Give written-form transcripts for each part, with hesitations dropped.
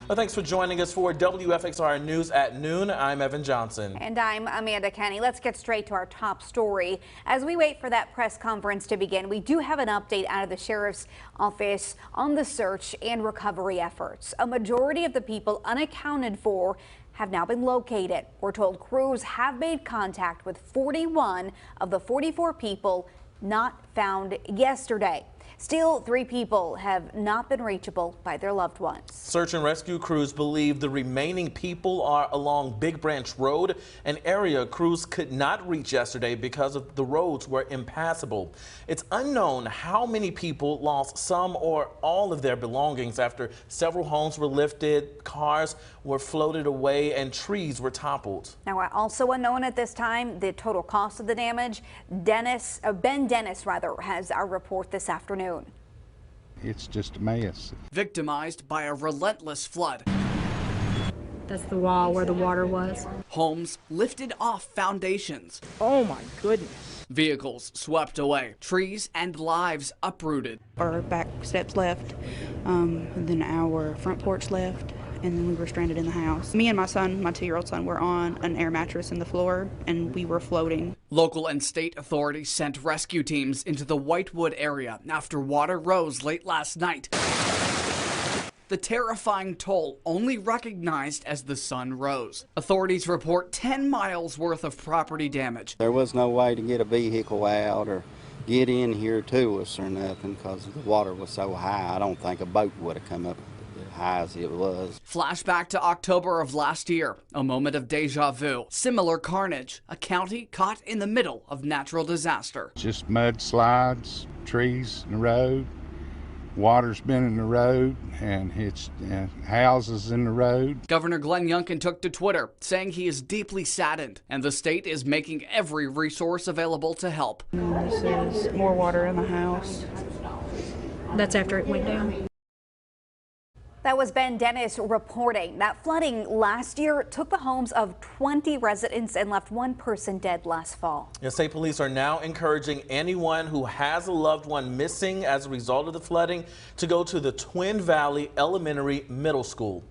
Well, thanks for joining us for WFXR News at noon. I'm Evan Johnson. And I'm Amanda Kenny. Let's get straight to our top story. As we wait for that press conference to begin, we do have an update out of the sheriff's office on the search and recovery efforts. A majority of the people unaccounted for have now been located. We're told crews have made contact with 41 of the 44 people not found yesterday. Still, 3 people have not been reachable by their loved ones. Search and rescue crews believe the remaining people are along Big Branch Road, an area crews could not reach yesterday because of the roads were impassable. It's unknown how many people lost some or all of their belongings after several homes were lifted, cars were floated away, and trees were toppled. Now, also unknown at this time, the total cost of the damage. Ben Dennis has our report this afternoon. It's just a mess. Victimized by a relentless flood. That's the wall where the water was. Homes lifted off foundations. Oh my goodness. Vehicles swept away. Trees and lives uprooted. Our back steps left, and then our front porch left, and then we were stranded in the house. Me and my son, my 2-year-old son, were on an air mattress in the floor, and we were floating. Local and state authorities sent rescue teams into the Whitewood area after water rose late last night. The terrifying toll only recognized as the sun rose. Authorities report 10 miles worth of property damage. There was no way to get a vehicle out or get in here to us or nothing because the water was so high. I don't think a boat would have come up as high as it was. Flashback to October of last year, a moment of deja vu. Similar carnage, a county caught in the middle of natural disaster. Just mudslides, trees in the road, water's been in the road, and it's houses in the road. Governor Glenn Youngkin took to Twitter, saying he is deeply saddened, and the state is making every resource available to help. This is more water in the house. That's after it went down. That was Ben Dennis reporting. That flooding last year took the homes of 20 residents and left 1 person dead last fall. State police are now encouraging anyone who has a loved one missing as a result of the flooding to go to the Twin Valley Elementary Middle School.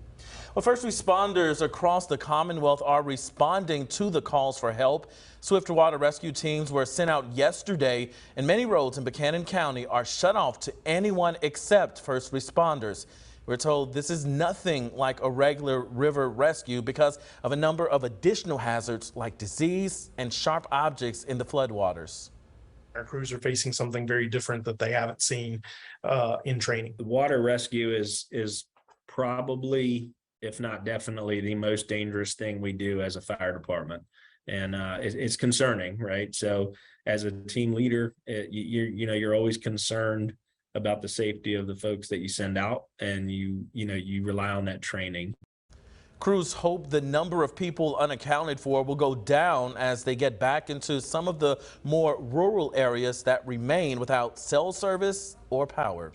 Well, first responders across the Commonwealth are responding to the calls for help. Swift water rescue teams were sent out yesterday, and many roads in Buchanan County are shut off to anyone except first responders. We're told this is nothing like a regular river rescue because of a number of additional hazards like disease and sharp objects in the floodwaters. Our crews are facing something very different that they haven't seen in training. The water rescue is probably, if not definitely, the most dangerous thing we do as a fire department. And it's concerning, right? So as a team leader, you're always concerned about the safety of the folks that you send out, and you rely on that training. Crews hope the number of people unaccounted for will go down as they get back into some of the more rural areas that remain without cell service or power.